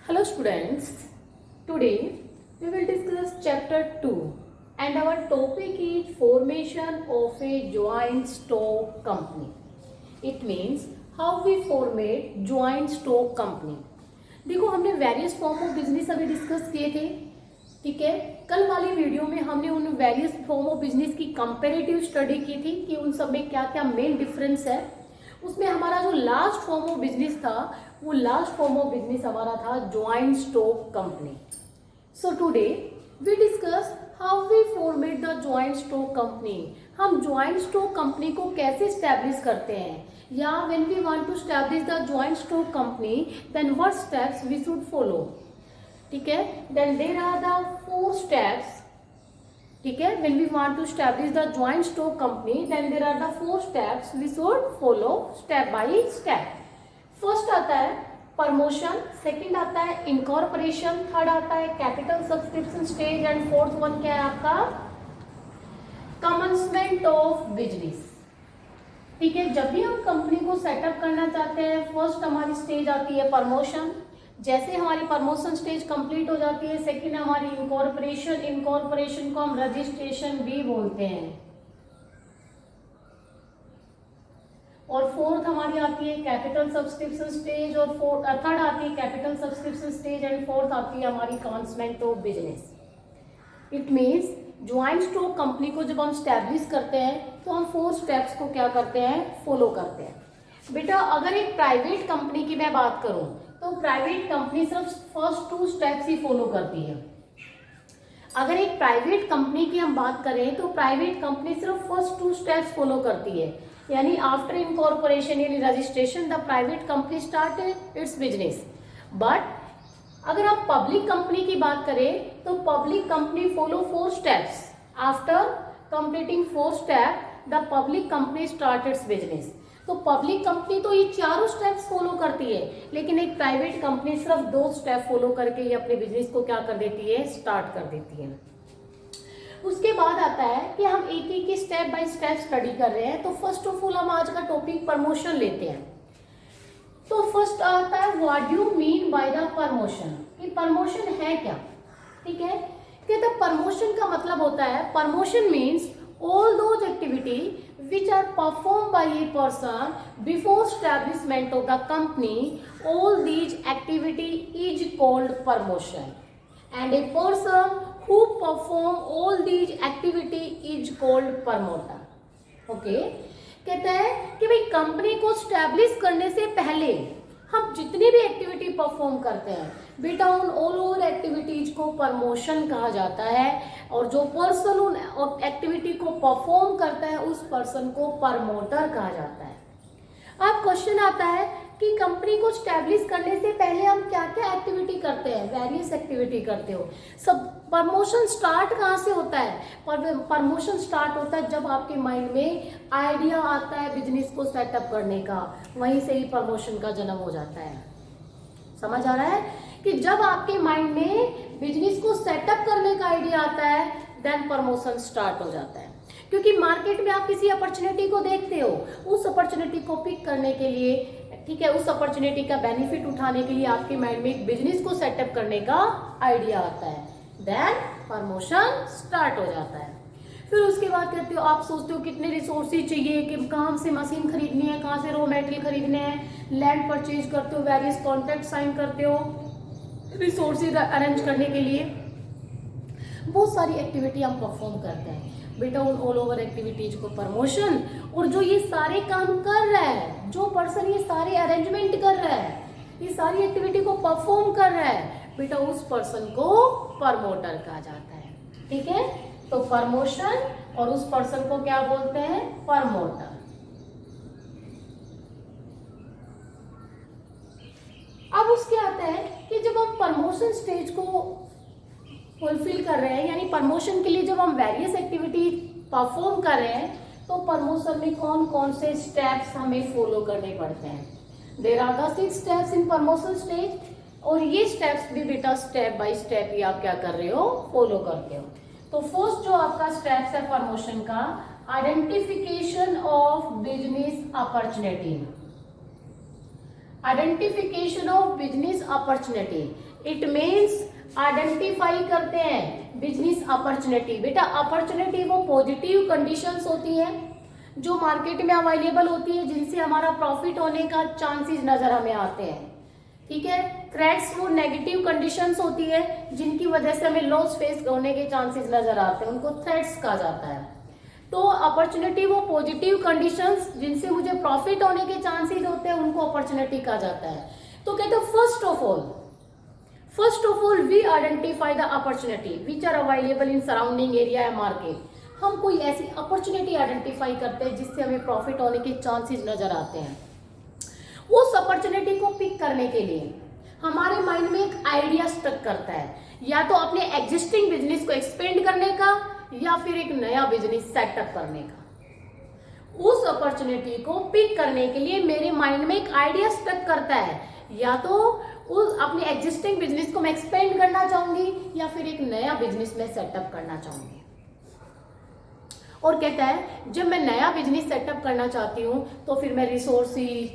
Hello students, today we will discuss chapter 2 and our topic is formation of a joint stock company. It means how we formate joint stock company. देखो हमने various form of business अभी discuss किए थे, ठीक है। कल वाली video में हमने उन वेरियस फॉर्म ऑफ बिजनेस की कंपैरेटिव स्टडी की थी कि उन सब में क्या क्या मेन डिफरेंस है। उसमें हमारा जो लास्ट फॉर्म ऑफ बिजनेस था वो लास्ट फॉर्म ऑफ बिजनेस हमारा था joint stock company. So today we discuss how we format the joint stock company. हम ज्वाइंट स्टॉक कंपनी को कैसे स्टैब्लिश करते हैं, या when we want to establish the joint stock company then what steps we should follow, ठीक है। Then there are the 4 steps, ठीक है। When we want to establish the joint stock company then there are the 4 steps we should follow step by step. First आता है promotion, second आता है incorporation, third आता है capital subscription stage and fourth one क्या है आपका commencement of business, ठीक है। जब भी हम कंपनी को सेटअप करना चाहते हैं फर्स्ट हमारी स्टेज आती है प्रमोशन। जैसे हमारी प्रमोशन स्टेज कंप्लीट हो जाती है सेकंड हमारी इनकॉर्पोरेशन, इनकॉर्पोरेशन को हम रजिस्ट्रेशन भी बोलते हैं, और फोर्थ हमारी आती है कैपिटल सब्सक्रिप्शन स्टेज, और थर्ड आती है capital subscription stage and fourth आती है हमारी commencement of business. It means joint stock company को जब हम स्टैब्लिश करते हैं तो हम 4 स्टेप्स को क्या करते हैं फॉलो करते हैं। बेटा अगर एक प्राइवेट कंपनी की मैं बात करूं तो प्राइवेट कंपनी सिर्फ फर्स्ट 2 स्टेप्स ही फॉलो करती है। अगर एक प्राइवेट कंपनी की हम बात करें तो प्राइवेट कंपनी सिर्फ फर्स्ट 2 स्टेप्स फॉलो करती है, यानी आफ्टर इनकॉर्पोरेशन यानी registration the private company start it's business. But अगर आप पब्लिक कंपनी की बात करें तो public company follow 4 steps. After completing 4 step the public company start it's business. तो पब्लिक कंपनी तो ये 4 स्टेप्स फॉलो करती है, लेकिन एक प्राइवेट कंपनी सिर्फ 2 स्टेप फॉलो करके ये अपने बिजनेस को क्या कर देती है स्टार्ट कर देती है। उसके बाद आता है कि हम एक एक स्टेप बाय स्टेप स्टडी कर रहे हैं। तो फर्स्ट ऑफ ऑल हम आज का टॉपिक प्रमोशन लेते हैं। तो फर्स्ट आता है what do mean by the promotion, कि प्रमोशन है क्या, ठीक है। कहते प्रमोशन का मतलब होता है promotion means all those activity which are performed by a person before establishment of the company, all these activity is called promotion, and a person who perform all these activity is called promoter। okay? कहता है कि भाई company को establish करने से पहले हम जितनी भी एक्टिविटी परफॉर्म करते हैं बेटा उन ऑल ओवर एक्टिविटीज को प्रमोशन कहा जाता है, और जो पर्सन उन एक्टिविटी को परफॉर्म करता है उस पर्सन को प्रमोटर कहा जाता है। अब क्वेश्चन आता है कि कंपनी को स्टैब्लिश करने से पहले हम क्या क्या एक्टिविटी करते हैं, वेरियस एक्टिविटी करते हो सब। प्रमोशन स्टार्ट कहाँ से होता है, प्रमोशन स्टार्ट होता है जब आपके माइंड में आइडिया आता है बिजनेस को सेटअप करने का, वहीं से ही प्रमोशन का जन्म हो जाता है। समझ आ रहा है कि जब आपके माइंड में बिजनेस को सेटअप करने का आइडिया आता है देन प्रमोशन स्टार्ट हो जाता है। क्योंकि मार्केट में आप किसी अपॉर्चुनिटी को देखते हो, उस अपॉर्चुनिटी को पिक करने के लिए, ठीक है, उस अपॉर्चुनिटी का बेनिफिट उठाने के लिए आपके माइंड में एक बिजनेस को सेटअप करने का आइडिया आता है, देन प्रमोशन स्टार्ट हो जाता है। फिर उसके बाद कहते हो आप सोचते हो कितने रिसोर्सेज चाहिए, कि कहाँ से मशीन खरीदनी है, कहाँ से रॉ मटेरियल खरीदने हैं, लैंड परचेज करते हो, वेरियस कॉन्ट्रैक्ट साइन करते हो रिसोर्सेज अरेंज करने के लिए। बहुत सारी एक्टिविटी हम परफॉर्म करते हैं बेटा उन ऑल ओवर एक्टिविटीज को प्रमोशन। और जो ये सारे काम कर रहा है, जो पर्सन ये सारे अरेंजमेंट कर रहा है, ये सारी एक्टिविटी को परफॉर्म कर रहा है बेटा उस पर्सन को प्रमोटर कहा जाता है, ठीक है। तो प्रमोशन और उस पर्सन को क्या बोलते हैं प्रमोटर। अब उसके आता है कि जब हम प्रमोशन स्टेज को फुलफिल कर रहे हैं, यानी प्रमोशन के लिए जब हम वेरियस एक्टिविटी परफॉर्म कर रहे हैं तो प्रमोशन में कौन कौन से स्टेप्स हमें फॉलो करने पड़ते हैं। There are the 6 steps in promotion stage, और ये स्टेप्स भी बेटा स्टेप बाय स्टेप ही आप क्या कर रहे हो फॉलो करते हो। तो फर्स्ट जो आपका स्टेप्स है प्रमोशन का, identification of business opportunity. Identification of business opportunity, it means identify करते हैं बिजनेस अपॉर्चुनिटी। बेटा अपॉर्चुनिटी वो पॉजिटिव कंडीशंस होती हैं जो मार्केट में अवेलेबल होती है, जिनसे हमारा प्रॉफिट होने का चांसेस नजर हमें आते हैं, ठीक है। थ्रेट्स वो नेगेटिव कंडीशंस होती है जिनकी वजह से हमें लॉस फेस होने के चांसेस नजर आते हैं, उनको थ्रेट्स कहा जाता है। तो अपॉर्चुनिटी वो पॉजिटिव कंडीशंस जिनसे मुझे प्रॉफिट होने के चांसेस होते हैं, उनको अपॉर्चुनिटी कहा जाता है। तो कहते हैं first of all we identify the opportunity which are available in surrounding area या मार्केट। हम कोई ऐसी अपॉर्चुनिटी आइडेंटिफाई करते हैं जिससे हमें प्रॉफिट होने के चांसेस नजर आते हैं। उस अपॉर्चुनिटी को पिक करने के लिए हमारे माइंड में एक आइडिया स्टक करता है, या तो अपने एग्जिस्टिंग बिजनेस को एक्सपेंड करने का या फिर एक नया बिजनेस सेटअप करने का। उस अपॉर्चुनिटी को पिक करने के लिए मेरे माइंड में एक आइडिया स्टक करता है, या तो उस अपने एग्जिस्टिंग बिजनेस को मैं एक्सपेंड करना चाहूंगी या फिर एक नया बिजनेस में सेटअप करना चाहूंगी। और कहता है जब मैं नया बिजनेस सेटअप करना चाहती हूँ तो फिर मैं resources,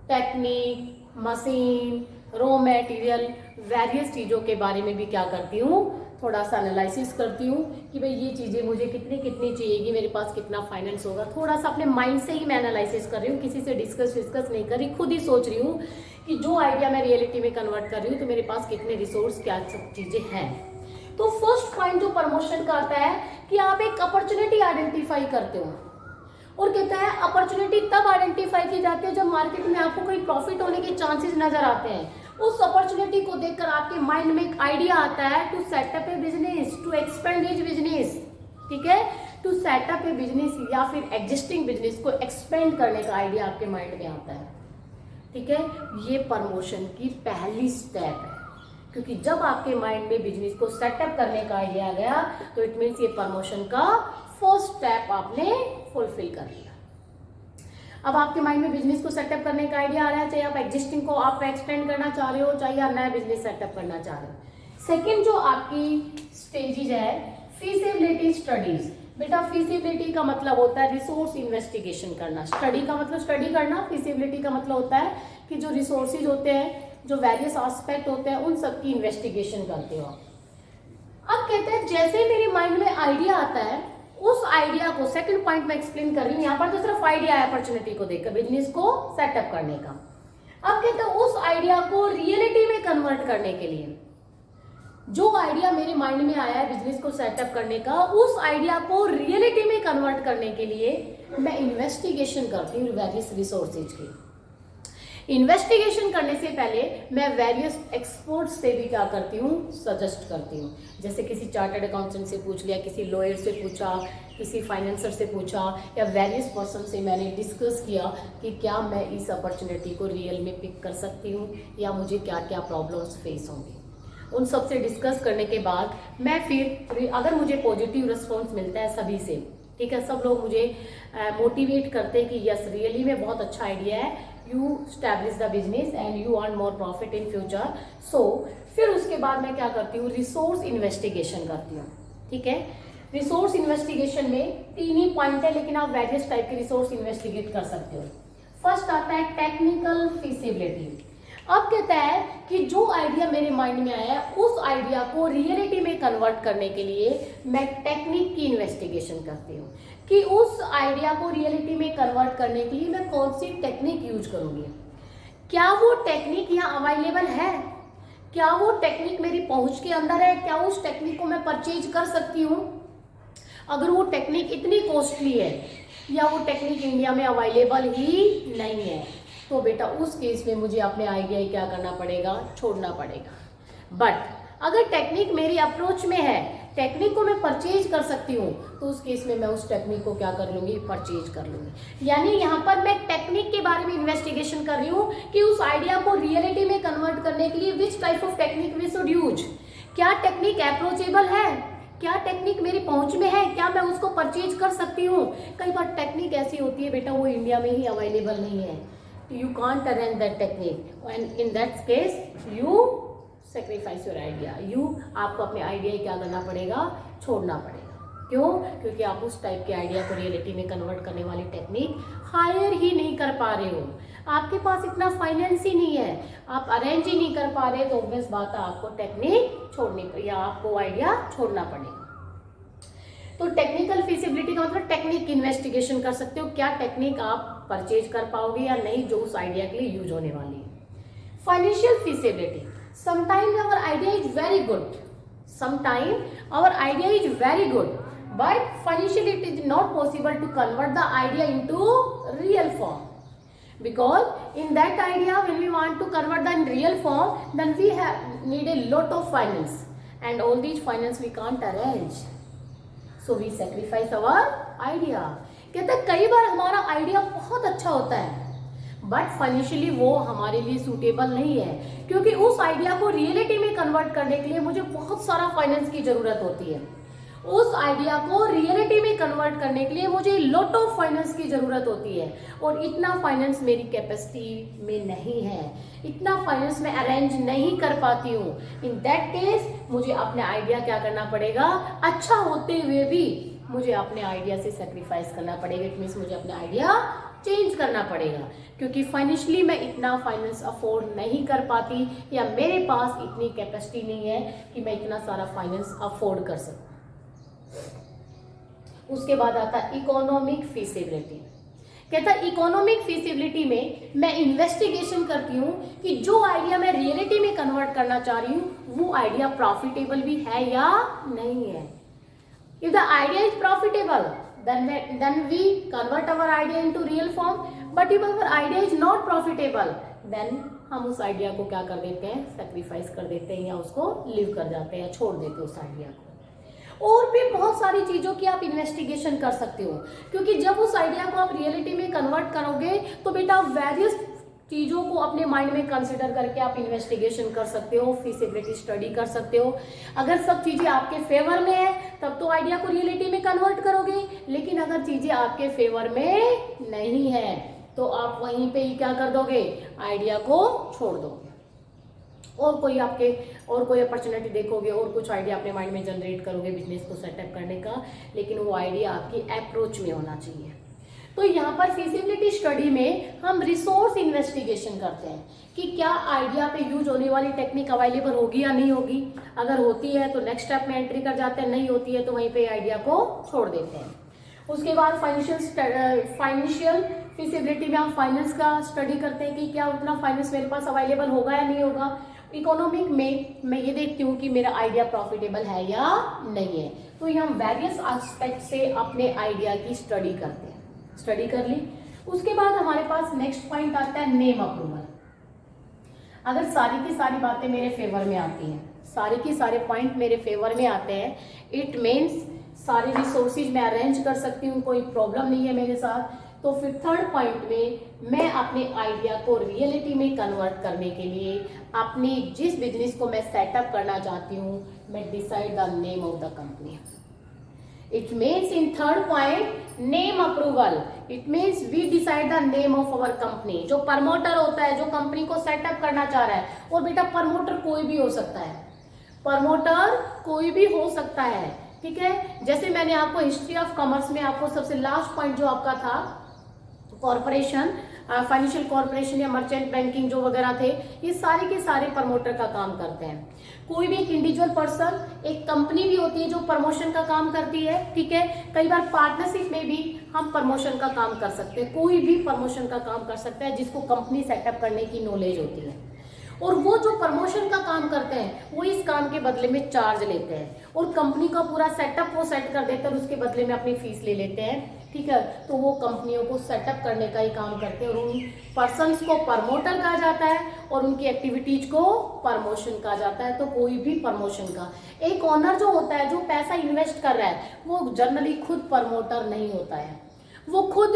technique, machine, raw material, various चीज़ों के बारे में भी क्या करती हूँ, थोड़ा सा एनालिसिस करती हूँ कि भाई ये चीज़ें मुझे कितनी चाहिएगी, मेरे पास कितना फाइनेंस होगा। थोड़ा सा अपने माइंड से ही मैं एनालिसिस कर रही हूँ, किसी से डिस्कस नहीं कर रही, खुद ही सोच रही हूँ कि जो आइडिया मैं रियलिटी में कन्वर्ट कर रही हूँ तो मेरे पास कितने रिसोर्स, क्या सब चीज़ें हैं। तो फर्स्ट पॉइंट जो प्रमोशन का आता है कि आप एक अपॉर्चुनिटी आइडेंटिफाई करते हो, और कहता है अपॉर्चुनिटी तब आइडेंटिफाई की जाती है जब मार्केट में आपको कोई प्रॉफिट होने के चांसेस नजर आते हैं। उस अपॉर्चुनिटी को देखकर आपके माइंड में एक आइडिया आता है to set up a business, to expand his business, ठीक है, टू सेटअप ए बिजनेस या फिर एग्जिस्टिंग बिजनेस को एक्सपेंड करने का आइडिया आपके माइंड में आता है, ठीक है। ये प्रमोशन की पहली स्टेप है, क्योंकि जब आपके माइंड में बिजनेस को सेटअप करने का आइडिया आ गया तो इट मीन्स ये प्रमोशन का फर्स्ट स्टेप आपने फुलफिल कर लिया। अब आपके माइंड में बिजनेस को सेटअप करने का आइडिया आ रहा है, चाहे आप एग्जिस्टिंग को आप एक्सटेंड करना चाह रहे हो, चाहे आप नया बिजनेस सेटअप करना चाह रहे हो। सेकंड जो आपकी स्टेजेज है फीजिबिलिटी स्टडीज। बेटा फीजिबिलिटी का मतलब होता है रिसोर्स इन्वेस्टिगेशन करना, स्टडी का मतलब स्टडी करना, फीजिबिलिटी का मतलब होता है कि जो रिसोर्सेज होते हैं, जो वेरियस एस्पेक्ट होते हैं, उन सब की इन्वेस्टिगेशन करते हो। अब कहते हैं जैसे मेरे माइंड में आइडिया आता है, उस आइडिया को सेकंड पॉइंट में एक्सप्लेन कर रही हूँ, यहाँ पर तो सिर्फ आइडिया है अपॉर्चुनिटी को देखकर बिजनेस को सेटअप करने का। अब कहते हैं उस आइडिया को रियलिटी में कन्वर्ट करने के लिए, जो आइडिया मेरे माइंड में आया है बिजनेस को सेटअप करने का, उस आइडिया को रियलिटी में कन्वर्ट करने के लिए मैं इन्वेस्टिगेशन करती हूँ वेरियस रिसोर्सेज की। इन्वेस्टिगेशन करने से पहले मैं वेरियस एक्सपर्ट्स से भी क्या करती हूँ, सजेस्ट करती हूँ। जैसे किसी चार्टर्ड अकाउंटेंट से पूछ लिया, किसी लॉयर से पूछा, किसी फाइनेंसर से पूछा, या वेरियस पर्सन से मैंने डिस्कस किया कि क्या मैं इस अपॉर्चुनिटी को रियल में पिक कर सकती हूँ या मुझे क्या क्या प्रॉब्लम्स फेस होंगी। उन सब से डिस्कस करने के बाद मैं फिर अगर मुझे पॉजिटिव रिस्पॉन्स मिलता है सभी से, ठीक है, सब लोग मुझे मोटिवेट करते हैं कि यस रियली में बहुत अच्छा आइडिया है, you establish the business and you earn more profit in future. So फिर उसके बाद मैं क्या करती हूँ, रिसोर्स इन्वेस्टिगेशन करती हूँ, ठीक है। रिसोर्स इन्वेस्टिगेशन में 3 ही पॉइंट है, लेकिन आप वेरियस टाइप के रिसोर्स इन्वेस्टिगेट कर सकते हो। फर्स्ट आता है टेक्निकल फीजिबिलिटी। अब कहता है कि जो आइडिया मेरे माइंड में आया है उस आइडिया को रियलिटी में कन्वर्ट करने के लिए मैं टेक्निक की इन्वेस्टिगेशन करती हूँ कि उस आइडिया को रियलिटी में कन्वर्ट करने के लिए मैं कौन सी टेक्निक यूज करूँगी। क्या वो टेक्निक यहाँ अवेलेबल है, क्या वो टेक्निक मेरी पहुँच के अंदर है, क्या उस टेक्निक को मैं परचेज कर सकती हूँ। अगर वो टेक्निक इतनी कॉस्टली है या वो टेक्निक इंडिया में अवेलेबल ही नहीं है तो बेटा उस केस में मुझे अपने आइडिया क्या करना पड़ेगा, छोड़ना पड़ेगा। बट अगर टेक्निक मेरी अप्रोच में है, टेक्निक को मैं परचेज कर सकती हूँ, तो उस केस में मैं उस टेक्निक को क्या कर लूँगी, परचेज कर लूँगी। यानी यहाँ पर मैं टेक्निक के बारे में इन्वेस्टिगेशन कर रही हूँ कि उस आइडिया को रियलिटी में कन्वर्ट करने के लिए which type of technique we should use. क्या टेक्निक अप्रोचेबल है, क्या टेक्निक मेरी पहुंच में है, क्या मैं उसको परचेज कर सकती हूँ। कई बार टेक्निक ऐसी होती है बेटा वो इंडिया में ही अवेलेबल नहीं है, you can't arrange that technique and in that case you sacrifice your idea, आपको अपने आइडिया क्या करना पड़ेगा, छोड़ना पड़ेगा। क्यों? क्योंकि आप उस टाइप के आइडिया को रियलिटी में कन्वर्ट करने वाली टेक्निक हायर ही नहीं कर पा रहे हो। आपके पास इतना फाइनेंस ही नहीं है, आप अरेंज ही नहीं कर पा रहे, तो ऑब्वियस बात है आपको टेक्निक छोड़नी या आपको आइडिया छोड़ना पड़ेगा। तो टेक्निकल फिजिबिलिटी का मतलब टेक्निक इन्वेस्टिगेशन कर सकते हो, क्या टेक्निक आप परचेज कर पाओगे या नहीं जो उस आइडिया के लिए यूज होने वाली है। Financial feasibility, sometime our idea is very good, sometime our idea is very good, but financially it is not possible to convert the idea into real form, because in that idea when we want to convert that in real form then we need a lot of finance, and all these finance we can't arrange, so we sacrifice our idea। कहते हैं कई बार हमारा idea बहुत अच्छा होता है but financially वो हमारे लिए सूटेबल नहीं है, क्योंकि उस आइडिया को रियलिटी में कन्वर्ट करने के लिए मुझे बहुत सारा फाइनेंस की जरूरत होती है, उस आइडिया को रियलिटी में कन्वर्ट करने के लिए मुझे लॉट ऑफ फाइनेंस की जरूरत होती है, और इतना फाइनेंस मेरी कैपेसिटी में नहीं है, इतना फाइनेंस मैं अरेंज नहीं कर पाती हूँ। इन दैट केस मुझे अपने आइडिया क्या करना पड़ेगा, अच्छा होते हुए भी मुझे अपने आइडिया से सेक्रीफाइस करना पड़ेगा। इट मीन्स मुझे अपना आइडिया चेंज करना पड़ेगा, क्योंकि फाइनेंशियली मैं इतना फाइनेंस अफोर्ड नहीं कर पाती, या मेरे पास इतनी कैपेसिटी नहीं है कि मैं इतना सारा फाइनेंस अफोर्ड कर सकूं। उसके बाद आता है इकोनॉमिक फीसिबिलिटी। कहता है इकोनॉमिक फीसिबिलिटी में मैं इन्वेस्टिगेशन करती हूँ कि जो आइडिया मैं रियलिटी में कन्वर्ट करना चाह रही हूँ वो आइडिया प्रॉफिटेबल भी है या नहीं है। If the idea is profitable then we convert our idea into real form, but if our idea is not profitable then हम उस आइडिया को क्या कर देते हैं, सेक्रीफाइस कर देते हैं, या उसको लीव कर जाते हैं, या छोड़ देते हैं उस आइडिया को। और भी बहुत सारी चीज़ों की आप इन्वेस्टिगेशन कर सकते हो, क्योंकि जब उस आइडिया को आप रियलिटी में कन्वर्ट करोगे तो बेटा वेरियस चीज़ों को अपने माइंड में कंसिडर करके आप इन्वेस्टिगेशन कर सकते हो, फिजिबिलिटी स्टडी कर सकते हो। अगर सब चीज़ें आपके फेवर में है तब तो आइडिया को रियलिटी में कन्वर्ट करोगे, लेकिन अगर चीज़ें आपके फेवर में नहीं है तो आप वहीं पे ही क्या कर दोगे, आइडिया को छोड़ दोगे, और कोई अपॉर्चुनिटी देखोगे, और कुछ आइडिया अपने माइंड में जनरेट करोगे बिजनेस को सेटअप करने का, लेकिन वो आइडिया आपकी अप्रोच में होना चाहिए। तो यहाँ पर फिजिबिलिटी स्टडी में हम रिसोर्स इन्वेस्टिगेशन करते हैं कि क्या आइडिया पे यूज होने वाली टेक्निक अवेलेबल होगी या नहीं होगी। अगर होती है तो नेक्स्ट स्टेप में एंट्री कर जाते हैं, नहीं होती है तो वहीं पे आइडिया को छोड़ देते हैं। उसके बाद फाइनेंशियल फिजिबिलिटी में हम फाइनेंस का स्टडी करते हैं कि क्या उतना फाइनेंस मेरे पास अवेलेबल होगा या नहीं होगा। इकोनॉमिक में मैं ये देखती हूँ कि मेरा आइडिया प्रॉफिटेबल है या नहीं है। तो ये हम वेरियस एस्पेक्ट से अपने आइडिया की स्टडी करते हैं। स्टडी कर ली, उसके बाद हमारे पास नेक्स्ट पॉइंट आता है नेम अप्रूवल। अगर सारी की सारी बातें मेरे फेवर में आती हैं, सारे के सारे पॉइंट मेरे फेवर में आते हैं, इट मीन्स सारे रिसोर्सेज मैं अरेंज कर सकती हूँ, कोई प्रॉब्लम नहीं है मेरे साथ, तो फिर थर्ड पॉइंट में मैं अपने आइडिया को रियलिटी में कन्वर्ट करने के लिए अपनी जिस बिजनेस को मैं सेटअप करना चाहती हूँ, मैं decide the name of the company. It means in third point name approval. It means we decide the name of our company. जो प्रमोटर होता है, जो कंपनी को सेटअप करना चाह रहा है, और बेटा प्रमोटर कोई भी हो सकता है, प्रमोटर कोई भी हो सकता है, ठीक है। जैसे मैंने आपको हिस्ट्री ऑफ कॉमर्स में आपको सबसे लास्ट पॉइंट जो आपका था कॉर्पोरेशन, फाइनेंशियल कॉर्पोरेशन या मर्चेंट बैंकिंग जो वगैरह थे, ये सारे के सारे प्रमोटर का काम करते हैं। कोई भी एक इंडिविजुअल पर्सन, एक कंपनी भी होती है जो प्रमोशन का काम करती है, ठीक है। कई बार पार्टनरशिप में भी हम प्रमोशन का काम कर सकते हैं, कोई भी प्रमोशन का काम कर सकता है जिसको कंपनी सेटअप करने की नॉलेज होती है, और वो जो प्रमोशन का काम करते हैं वो इस काम के बदले में चार्ज लेते हैं, और कंपनी का पूरा सेटअप वो सेट कर देते हैं और उसके बदले में अपनी फीस ले लेते हैं, ठीक है। तो वो कंपनियों को सेटअप करने का ही काम करते हैं, और उन पर्सन्स को प्रमोटर कहा जाता है और उनकी एक्टिविटीज को प्रमोशन कहा जाता है। तो कोई भी प्रमोशन का एक ओनर जो होता है, जो पैसा इन्वेस्ट कर रहा है, वो जनरली खुद प्रमोटर नहीं होता है, वो खुद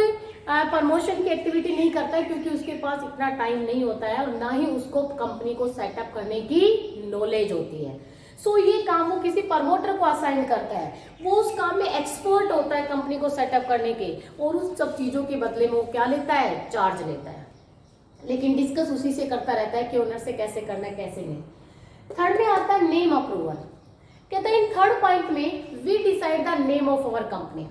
प्रमोशन की एक्टिविटी नहीं करता है, क्योंकि उसके पास इतना टाइम नहीं होता है और ना ही उसको कंपनी को सेटअप करने की नॉलेज होती है। सो ये काम वो किसी प्रमोटर को असाइन करता है, वो उस काम में एक्सपर्ट होता है कंपनी को सेटअप करने के, और उस सब चीजों के बदले में वो क्या लेता है, चार्ज लेता है, लेकिन डिस्कस उसी से करता रहता है कि ओनर से कैसे करना है कैसे नहीं। थर्ड में आता है नेम अप्रूवल। कहता है इन थर्ड पॉइंट में we decide the name of our company,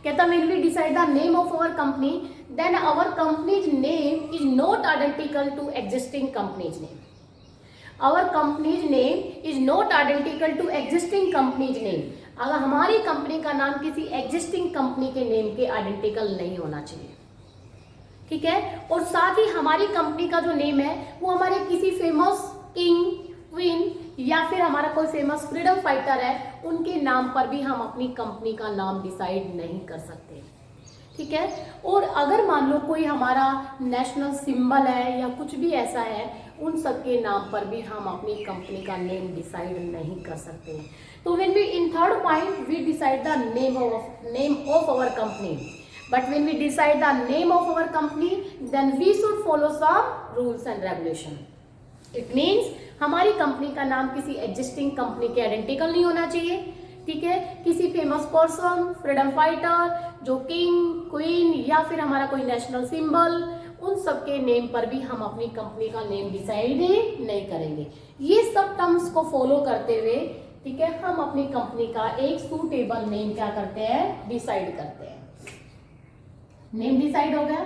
कहता when we decide the name of our company, then our company's name is not identical to existing company's name. Our company's name is not identical to existing company's name. अगर हमारी company का नाम किसी existing company के name के identical नहीं होना चाहिए, ठीक है। और साथ ही हमारी कंपनी का जो नेम है वो हमारे किसी फेमस किंग, क्वीन या फिर हमारा कोई फेमस फ्रीडम फाइटर है उनके नाम पर भी हम अपनी कंपनी का नाम डिसाइड नहीं कर सकते, ठीक है। और अगर मान लो कोई हमारा नेशनल सिंबल है या कुछ भी ऐसा है, उन सब के नाम पर भी हम अपनी कंपनी का नेम डिसाइड नहीं कर सकते। तो when we in third point we decide the name of our company, but when we decide the name of our company then we should follow some rules and regulation. It means हमारी company का नाम किसी existing company के identical नहीं होना चाहिए, ठीक है। किसी फेमस पर्सन, फ्रीडम फाइटर, जो किंग, क्वीन या फिर हमारा कोई नेशनल सिंबल, उन सब के नेम पर भी हम अपनी कंपनी का नेम डिसाइड नहीं करेंगे। ये सब टर्म्स को फॉलो करते हुए, ठीक है, हम अपनी कंपनी का एक सूटेबल नेम क्या करते हैं, डिसाइड करते हैं। नेम डिसाइड हो गया।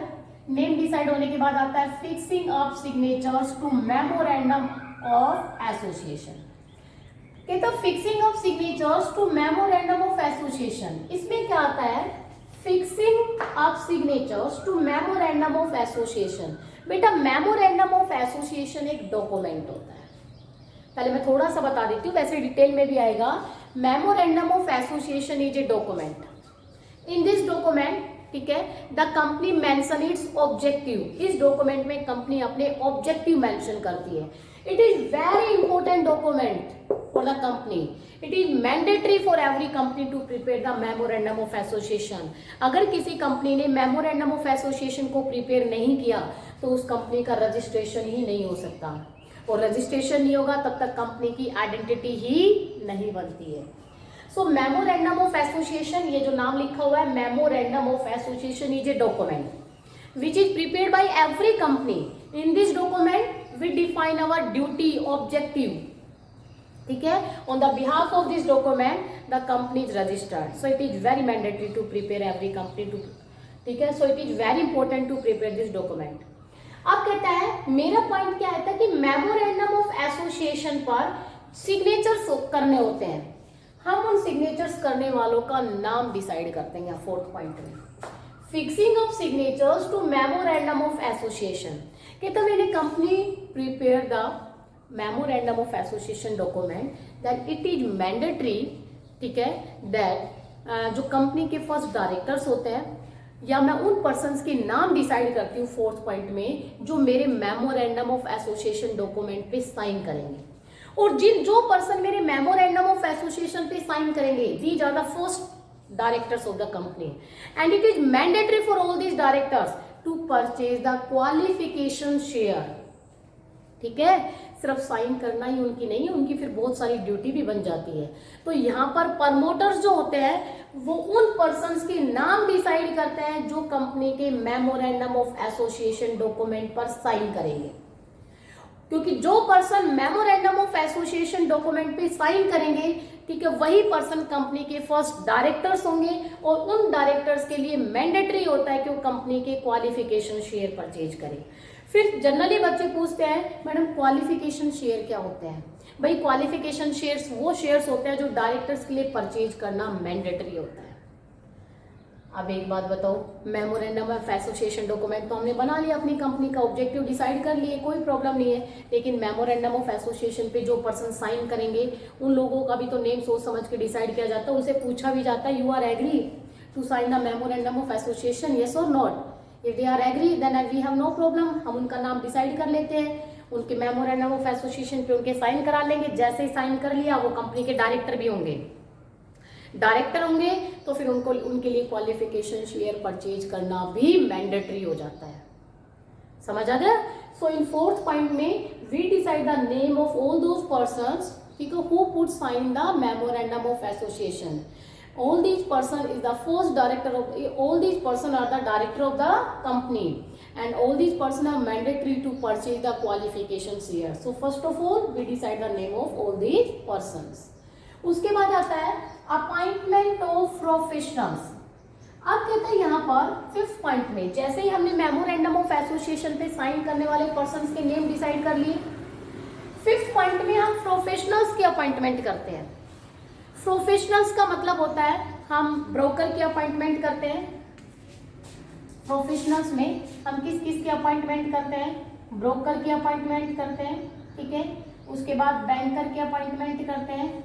नेम डिसाइड होने के बाद आता है fixing of signatures to memorandum of association. कहता fixing of signatures to memorandum of association. इसमें क्या आता है, fixing of signatures to memorandum of association. बेटा मेमोरेंडम ऑफ एसोसिएशन एक डॉक्यूमेंट होता है, पहले मैं थोड़ा सा बता देती हूँ, वैसे डिटेल में भी आएगा। Memorandum of association is a document. In this document, ठीक है, the company mention its objective. इस डॉक्यूमेंट में कंपनी अपने ऑब्जेक्टिव मेंशन करती है। It is very important document for the company. It is mandatory for every company to prepare the memorandum of association. अगर किसी company ने मेमोरेंडम ऑफ एसोसिएशन को prepare नहीं किया तो उस कंपनी का रजिस्ट्रेशन ही नहीं हो सकता, और रजिस्ट्रेशन नहीं होगा तब तक कंपनी की आइडेंटिटी ही नहीं बनती है। सो मेमोरेंडम ऑफ एसोसिएशन, ये जो नाम लिखा हुआ है memorandum of association, is a document which is prepared by every company. In this document we define our duty, objective, ठीक है। On the behalf of this document the company is registered. So it is very mandatory to prepare every company to, ठीक है। So it is very important to prepare this document. अब कहता है, मेरा point क्या आता है कि मेमोरेंडम ऑफ एसोसिएशन पर सिग्नेचर्स करने होते हैं। हम उन सिग्नेचर्स करने वालों का नाम डिसाइड करते हैं। फोर्थ पॉइंट में fixing of signatures to memorandum of association. कहता मैंने company prepare the memorandum of association document, that it is mandatory, ठीक है, दैट जो कंपनी के फर्स्ट डायरेक्टर्स होते हैं या मैं उन पर्सन्स के नाम डिसाइड करती हूँ फोर्थ पॉइंट में, जो मेरे मेमोरेंडम ऑफ एसोसिएशन डॉक्यूमेंट पे साइन करेंगे। और जो पर्सन मेरे मेमोरेंडम ऑफ एसोसिएशन पे साइन करेंगे, these are the first directors of the company, and it is mandatory for all these directors to purchase the qualification share, ठीक है। सिर्फ साइन करना ही उनकी नहीं है, उनकी फिर बहुत सारी ड्यूटी भी बन जाती है। तो यहाँ पर प्रमोटर्स जो होते हैं वो उन पर्सन्स के नाम डिसाइड करते हैं जो कंपनी के मेमोरेंडम ऑफ एसोसिएशन डॉक्यूमेंट पर साइन करेंगे, क्योंकि जो person memorandum of association document पे साइन करेंगे, ठीक है, वही पर्सन कंपनी के फर्स्ट डायरेक्टर्स होंगे, और उन डायरेक्टर्स के लिए मैंडेटरी होता है कि वो कंपनी के क्वालिफिकेशन शेयर परचेज करें। फिर जनरली बच्चे पूछते हैं, मैडम क्वालिफिकेशन शेयर क्या होते हैं? भाई क्वालिफिकेशन शेयर्स वो शेयर्स होते हैं जो डायरेक्टर्स के लिए परचेज करना मैंडेटरी होता है। अब एक बात बताओ, मेमोरेंडम ऑफ एसोसिएशन डॉक्यूमेंट तो हमने बना लिया, अपनी कंपनी का ऑब्जेक्टिव डिसाइड कर लिए, कोई प्रॉब्लम नहीं है, लेकिन मेमोरेंडम ऑफ एसोसिएशन पे जो पर्सन साइन करेंगे उन लोगों का भी तो नेम सोच समझ के डिसाइड किया जाता है। उनसे पूछा भी जाता है, you are agree to sign the memorandum of association, yes और not? If they are agree then we have no problem, हम उनका नाम डिसाइड कर लेते हैं, उनके मेमोरेंडम ऑफ एसोसिएशन पे उनके साइन करा लेंगे। जैसे ही साइन कर लिया, वो कंपनी के डायरेक्टर भी होंगे, डायरेक्टर होंगे तो फिर उनको उनके लिए क्वालिफिकेशन शेयर परचेज करना भी मैंडेटरी हो जाता है। समझ आ गया? सो इन फोर्थ पॉइंट में we decide the name of all those persons, ठीक है, who put sign the memorandum of association. All these person is the first director of, all these person are the director of the company, and all these person are mandatory to purchase the qualifications here. So first of all we decide the name of all these persons. उसके बाद आता है appointment of professionals. अब कहता है यहाँ पर 5th point में, जैसे ही हमने मेमोरेंडम ऑफ एसोसिएशन पे साइन करने वाले पर्सन्स के नेम डिसाइड कर लिए, 5th पॉइंट में हम प्रोफेशनल्स की अपॉइंटमेंट करते हैं। प्रोफेशनल्स का मतलब होता है हम ब्रोकर की अपॉइंटमेंट करते हैं। प्रोफेशनल्स में हम किस किस की अपॉइंटमेंट करते हैं? ब्रोकर की अपॉइंटमेंट करते हैं, ठीक है। उसके बाद बैंकर की अपॉइंटमेंट करते हैं,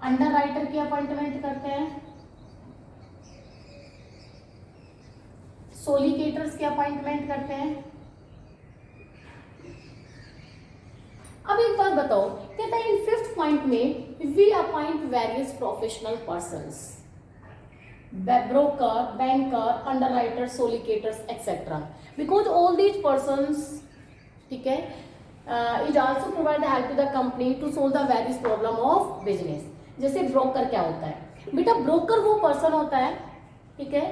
अंडर राइटर की अपॉइंटमेंट करते हैं, सोलिकेटर्स की अपॉइंटमेंट करते हैं। अब एक बात बताओ, कहता है इन 5th पॉइंट में we appoint various professional persons, broker, banker, underwriter, solicitors, etc. Because all these persons, ठीक है, it also provide the help to the company to solve the various problem of business. जैसे broker क्या होता है बेटा? Broker वो person होता है, ठीक है,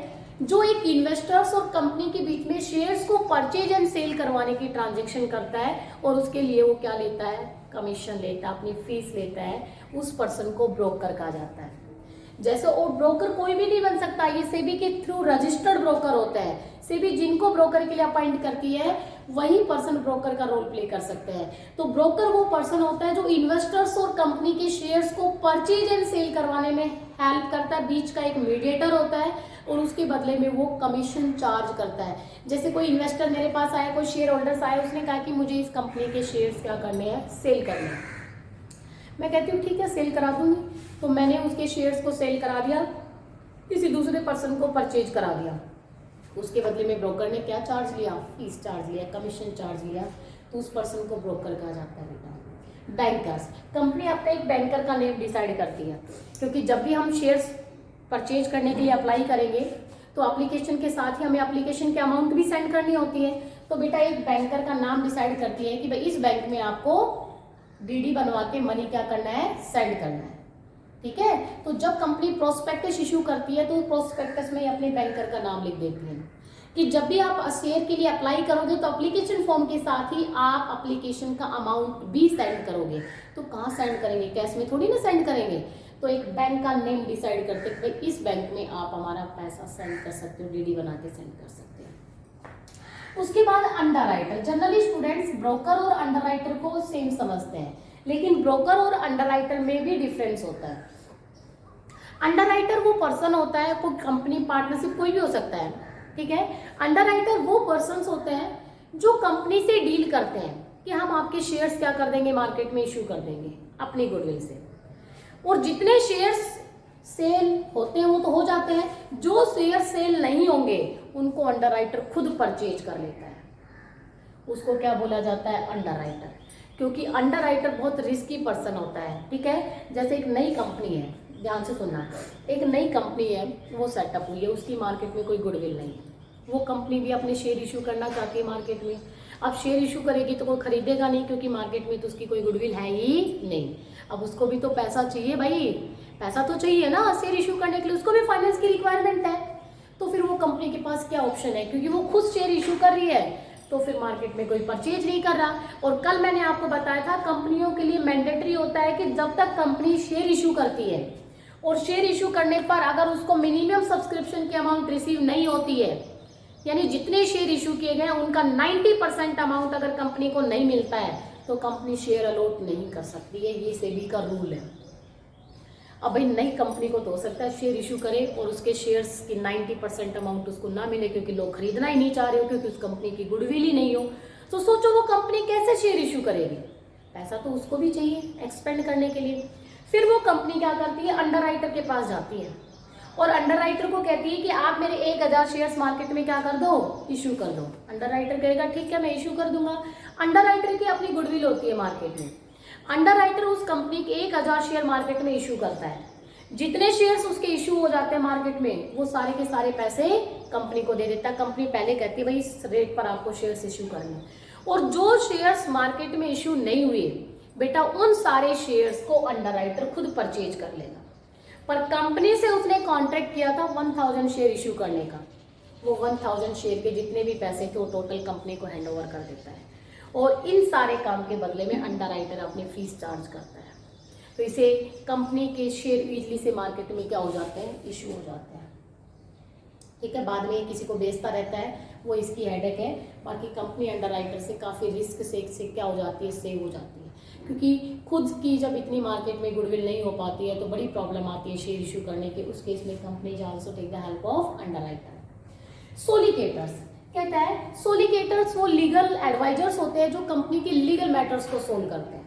जो एक इन्वेस्टर्स और कंपनी के बीच में शेयर्स को परचेज एंड सेल करवाने की ट्रांजेक्शन करता है, और उसके लिए वो क्या लेता है? कमीशन लेता है, अपनी फीस लेता है। उस पर्सन को ब्रोकर कहा जाता है। जैसे और ब्रोकर कोई भी नहीं बन सकता, ये सेबी के थ्रू रजिस्टर्ड ब्रोकर होता है। सेबी जिनको ब्रोकर के लिए अपॉइंट करती है वही पर्सन ब्रोकर का रोल प्ले कर सकते हैं। तो ब्रोकर वो पर्सन होता है जो इन्वेस्टर्स और कंपनी के शेयर्स को परचेज एंड सेल करवाने में हेल्प करता है, बीच का एक मीडिएटर होता है, और उसके बदले में वो कमीशन चार्ज करता है। जैसे कोई इन्वेस्टर मेरे पास आया, कोई शेयर होल्डर्स आए, उसने कहा कि मुझे इस कंपनी के शेयर्स क्या करने हैं? सेल करने हैं। मैं कहती हूँ ठीक है, सेल करा दूंगी। तो मैंने उसके शेयर्स को सेल करा दिया, किसी दूसरे पर्सन को परचेज करा दिया। उसके बदले में ब्रोकर ने क्या चार्ज लिया? फीस चार्ज लिया, कमीशन चार्ज लिया। तो उस पर्सन को ब्रोकर कहा जाता है बेटा। बैंकर्स, कंपनी अपना एक बैंकर का नेम डिसाइड करती है, क्योंकि जब भी हम शेयर्स परचेज करने के लिए अप्लाई करेंगे तो एप्लीकेशन के साथ ही हमें एप्लीकेशन की अमाउंट भी सेंड करनी होती है। तो बेटा एक बैंकर का नाम डिसाइड करती है कि भाई इस बैंक में आपको डीडी बनवा के मनी क्या करना है? सेंड करना है, ठीक है। तो जब कंपनी प्रोस्पेक्टस इशू करती है तो प्रोस्पेक्टस में अपने बैंकर का नाम लिख देती है कि जब भी आप शेयर के लिए अप्लाई करोगे तो एप्लीकेशन फॉर्म के साथ ही आप एप्लीकेशन का अमाउंट भी सेंड करोगे। तो कहाँ सेंड करेंगे? कैश में थोड़ी ना सेंड करेंगे। तो एक बैंक का नेम डिसाइड करते हैं कि इस बैंक में आप हमारा पैसा सेंड कर सकते हो, डीडी बना के सेंड कर सकते हैं। उसके बाद under writer. Generally students broker और अंडर राइटर को सेम समझते हैं, लेकिन ब्रोकर और अंडर राइटर में भी डिफरेंस होता है। अंडर राइटर वो पर्सन होता है, कोई कंपनी पार्टनरशिप कोई भी हो सकता है, ठीक है। अंडर राइटर वो पर्सन होते हैं जो कंपनी से डील करते हैं कि हम आपके शेयर्स क्या कर देंगे? मार्केट में इशू कर देंगे अपनी गुडविल से, और जितने शेयर्स सेल होते हैं वो तो हो जाते हैं, जो शेयर सेल नहीं होंगे उनको अंडर राइटर खुद परचेज कर लेता है। उसको क्या बोला जाता है? Under writer. क्योंकि अंडर राइटर बहुत रिस्की पर्सन होता है, ठीक है। जैसे एक नई कंपनी है, ध्यान से सुनना, एक नई कंपनी है, वो सेटअप हुई है, उसकी मार्केट में कोई गुडविल नहीं है। वो कंपनी भी अपने शेयर इशू करना चाहती है मार्केट में। अब शेयर इशू करेगी तो कोई खरीदेगा नहीं, क्योंकि मार्केट में तो उसकी कोई गुडविल है ही नहीं। अब उसको भी तो पैसा चाहिए भाई, पैसा तो चाहिए ना शेयर इशू करने के लिए, उसको भी फाइनेंस की रिक्वायरमेंट है। तो फिर वो कंपनी के पास क्या ऑप्शन है? क्योंकि वो खुद शेयर इशू कर रही है तो फिर मार्केट में कोई परचेज नहीं कर रहा। और कल मैंने आपको बताया था कंपनियों के लिए मैंडेटरी होता है कि जब तक कंपनी शेयर इशू करती है और शेयर इशू करने पर अगर उसको मिनिमम सब्सक्रिप्शन की अमाउंट रिसीव नहीं होती है, यानी जितने शेयर इशू किए गए उनका 90% अमाउंट अगर कंपनी को नहीं मिलता है तो कंपनी शेयर अलॉट नहीं कर सकती है। ये सेबी का रूल है। अब भाई नई कंपनी को तो हो सकता है शेयर इशू करे और उसके शेयर्स की 90% अमाउंट उसको ना मिले, क्योंकि लोग खरीदना ही नहीं चाह रहे हो, क्योंकि उस कंपनी की गुडविल ही नहीं हो। तो सोचो वो कंपनी कैसे शेयर इशू करेगी? पैसा तो उसको भी चाहिए एक्सपेंड करने के लिए। फिर वो कंपनी क्या करती है? अंडर राइटर के पास जाती है और अंडर राइटर को कहती है कि आप मेरे 1000 शेयर्स मार्केट में क्या कर दो? इशू कर दो। अंडर राइटर कहेगा ठीक है मैं इशू कर दूंगा। अंडर राइटर की अपनी गुडविल होती है मार्केट में। अंडर राइटर उस कंपनी के 1000 शेयर मार्केट में इशू करता है। जितने शेयर्स उसके इशू हो जाते हैं मार्केट में वो सारे के सारे पैसे कंपनी को दे देता है। कंपनी पहले कहती है भाई इस रेट पर आपको शेयर्स इशू करने, और जो शेयर्स मार्केट में इशू नहीं हुए बेटा उन सारे शेयर्स को अंडर राइटर खुद परचेज कर लेगा। पर कंपनी से उसने कॉन्ट्रैक्ट किया था 1000 शेयर इशू करने का, वो 1000 शेयर के जितने भी पैसे थे वो टोटल कंपनी को हैंड ओवर कर देता है, और इन सारे काम के बदले में अंडर राइटर अपनी फीस चार्ज करता है। तो इसे कंपनी के शेयर इजली से मार्केट में क्या हो जाते हैं, इशू हो जाते हैं। ठीक है, बाद में किसी को बेचता रहता है, वो इसकी हेडेक है। बाकी कंपनी अंडरराइटर से काफ़ी रिस्क से क्या हो जाती है, सेव हो जाती है, क्योंकि खुद की जब इतनी मार्केट में गुडविल नहीं हो पाती है तो बड़ी प्रॉब्लम आती है शेयर इशू करने के। उस केस में company is also take the help of underwriter. Solicitors कहता है, सोलिकेटर्स वो लीगल एडवाइजर्स होते हैं जो कंपनी के लीगल मैटर्स को सोल्व करते हैं।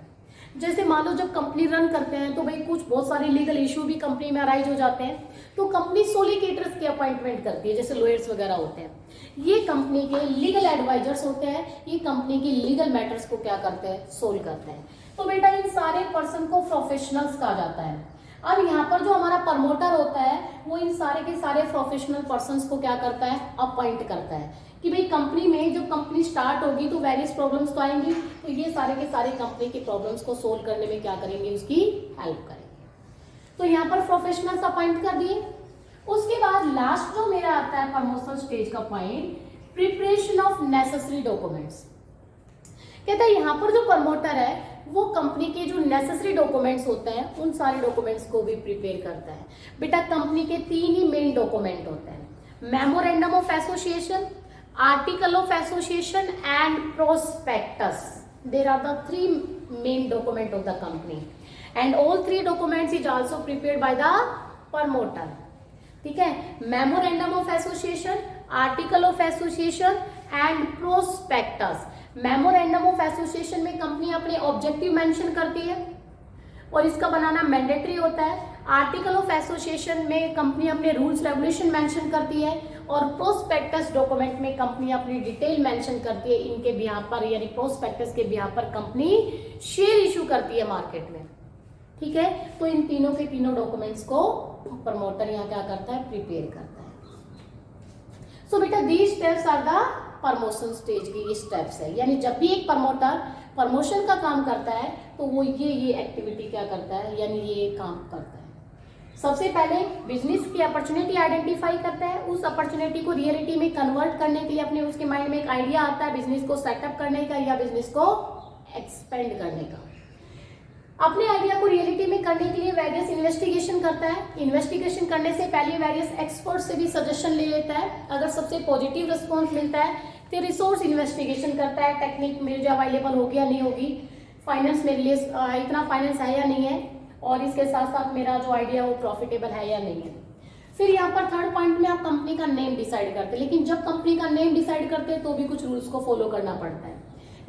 जैसे मान लो जब कंपनी रन करते हैं तो भाई कुछ बहुत सारे लीगल इशू भी कंपनी में अराइज हो जाते हैं, तो कंपनी सोलिकेटर्स की अपॉइंटमेंट करती है, जैसे लॉयर्स वगैरह होते हैं। ये कंपनी के लीगल एडवाइजर्स होते हैं, ये कंपनी के लीगल मैटर्स को क्या करते हैं, सोल्व करते हैं। तो बेटा इन सारे पर्सन को प्रोफेशनल्स कहा जाता है। अब यहाँ पर जो हमारा प्रमोटर होता है वो इन सारे के सारे प्रोफेशनल पर्सन्स को क्या करता है, अपॉइंट करता है कि भाई कंपनी में जब कंपनी स्टार्ट होगी तो वेरियस प्रॉब्लम्स तो आएंगी, तो ये सारे के सारे कंपनी के प्रॉब्लम्स को सोल्व करने में क्या करेंगे, उसकी हेल्प करेंगे। तो यहाँ पर प्रोफेशनल्स अपॉइंट कर दिए। उसके बाद लास्ट जो मेरा आता है प्रमोशन स्टेज का point, preparation of necessary documents. कहता है यहाँ पर जो प्रमोटर है वो कंपनी के जो नेसेसरी डॉक्यूमेंट्स होते हैं उन सारे डॉक्यूमेंट्स को भी प्रिपेयर करता है। बेटा कंपनी के 3 ही मेन डॉक्यूमेंट होते हैं, memorandum of association, article of association and prospectus. There are the 3 main document of the company and all 3 documents is also prepared by the promoter. ठीक है, memorandum of association, article of association and prospectus. memorandum of association में company अपने objective mention करती है और इसका बनाना mandatory होता है। आर्टिकल ऑफ एसोसिएशन में कंपनी अपने रूल्स रेगुलेशन मेंशन करती है और प्रोस्पेक्टस डॉक्यूमेंट में कंपनी अपनी डिटेल मेंशन करती है। इनके बिहाफ पर यानी प्रोस्पेक्टस के बिहाफ पर कंपनी शेयर इशू करती है मार्केट में। ठीक है, तो इन तीनों के तीनों डॉक्यूमेंट्स को प्रमोटर यहाँ क्या करता है, प्रिपेयर करता है। सो बेटा these steps are the promotion stage के ये स्टेप्स है, यानी जब भी एक प्रमोटर प्रमोशन का काम करता है तो वो ये एक्टिविटी क्या करता है, यानी ये काम करता है। सबसे पहले बिजनेस की अपॉर्चुनिटी आइडेंटिफाई करता है, उस अपॉर्चुनिटी को रियलिटी में कन्वर्ट करने के लिए अपने उसके माइंड में एक आइडिया आता है बिजनेस को सेटअप करने का या बिजनेस को एक्सपेंड करने का। अपने आइडिया को रियलिटी में करने के लिए वेरियस इन्वेस्टिगेशन करता है। इन्वेस्टिगेशन करने से पहले वेरियस एक्सपर्ट से भी सजेशन ले लेता है। अगर सबसे पॉजिटिव रिस्पॉन्स मिलता है तो रिसोर्स इन्वेस्टिगेशन करता है, टेक्निक मेरे जो अवेलेबल होगी या नहीं होगी, फाइनेंस मेरे लिए इतना फाइनेंस है या नहीं है, और इसके साथ साथ मेरा जो आइडिया वो प्रॉफिटेबल है या नहीं है। फिर यहाँ पर थर्ड पॉइंट में आप कंपनी का नेम डिसाइड करते हैं, लेकिन जब कंपनी का नेम डिसाइड करते हैं तो भी कुछ रूल्स को फॉलो करना पड़ता है।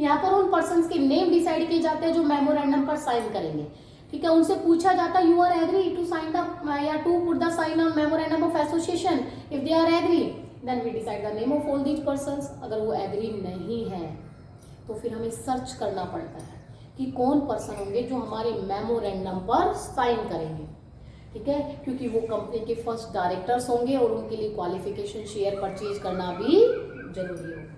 यहाँ पर उन पर्सन्स के नेम डिसाइड किए जाते हैं जो मेमोरेंडम पर साइन करेंगे। ठीक है, उनसे पूछा जाता है you are agree to sign the या to put the sign on memorandum of association. If they are agree then we decide the name of all these persons. अगर वो एग्री नहीं है तो फिर हमें सर्च करना पड़ता है कि कौन पर्सन होंगे जो हमारे मेमोरेंडम पर साइन करेंगे। ठीक है, क्योंकि वो कंपनी के फर्स्ट डायरेक्टर्स होंगे और उनके लिए क्वालिफिकेशन शेयर परचेज करना भी जरूरी होगा।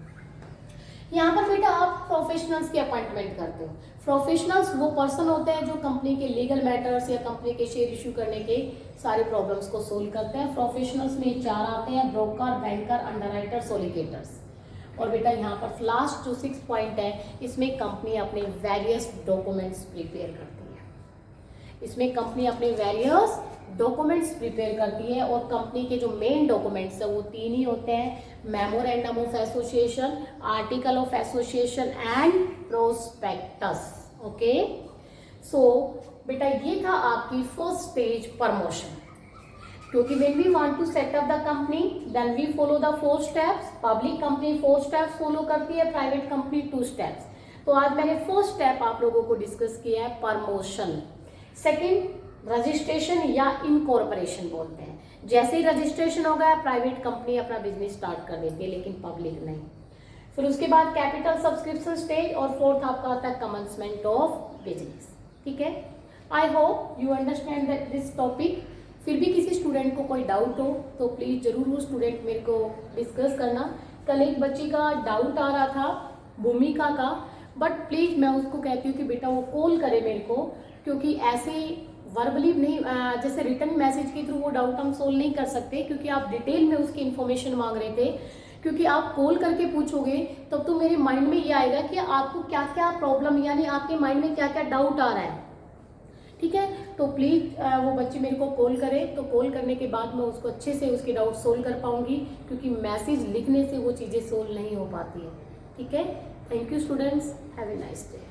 यहाँ पर बेटा आप प्रोफेशनल्स की अपॉइंटमेंट करते हो। प्रोफेशनल्स वो पर्सन होते हैं जो कंपनी के लीगल मैटर्स या कंपनी के शेयर इशू करने के सारे प्रॉब्लम्स को सोल्व करते हैं। प्रोफेशनल्स में 4 आते हैं, ब्रोकर, बैंकर, अंडरराइटर, सोलिकेटर्स। और बेटा यहाँ पर लास्ट जो 6 पॉइंट है इसमें कंपनी अपने वेरियस डॉक्यूमेंट्स प्रिपेयर करती है। इसमें कंपनी अपने वेरियस डॉक्यूमेंट्स प्रिपेयर करती है और कंपनी के जो मेन डॉक्यूमेंट्स है वो 3 ही होते हैं, memorandum of association, article of association and prospectus. Okay, so बेटा ये था आपकी फर्स्ट स्टेज प्रमोशन। क्योंकि when we want to set up the company then we follow the 4 steps। Public company 4 steps follow करती है, प्राइवेट कंपनी 2 steps। तो आज मैंने फर्स्ट स्टेप आप लोगों को डिस्कस किया है प्रमोशन। सेकंड रजिस्ट्रेशन या इनकॉर्पोरेशन बोलते हैं। जैसे ही रजिस्ट्रेशन हो गया प्राइवेट कंपनी अपना बिजनेस स्टार्ट कर देती है लेकिन पब्लिक नहीं। फिर उसके बाद कैपिटल सब्सक्रिप्शन स्टेज और फोर्थ आपका आता है कमेंसमेंट ऑफ बिजनेस। ठीक है, I hope you understand this topic. फिर भी किसी स्टूडेंट को कोई डाउट हो तो प्लीज़ ज़रूर वो स्टूडेंट मेरे को डिस्कस करना। कल एक बच्ची का डाउट आ रहा था भूमिका का, बट प्लीज़ मैं उसको कहती हूँ कि बेटा वो कॉल करे मेरे को, क्योंकि ऐसे वर्बली नहीं जैसे रिटर्न मैसेज के थ्रू वो डाउट हम सोल्व नहीं कर सकते, क्योंकि आप डिटेल में उसकी इन्फॉर्मेशन मांग रहे थे। क्योंकि आप कॉल करके पूछोगे तब तो मेरे माइंड में ये आएगा कि आपको क्या क्या प्रॉब्लम यानी आपके माइंड में क्या क्या डाउट आ रहा है। ठीक है। तो प्लीज़ वो बच्चे मेरे को कॉल करें, तो कॉल करने के बाद मैं उसको अच्छे से उसके डाउट सोल्व कर पाऊंगी, क्योंकि मैसेज लिखने से वो चीज़ें सोल्व नहीं हो पाती है। ठीक है। Thank you students, have a nice day.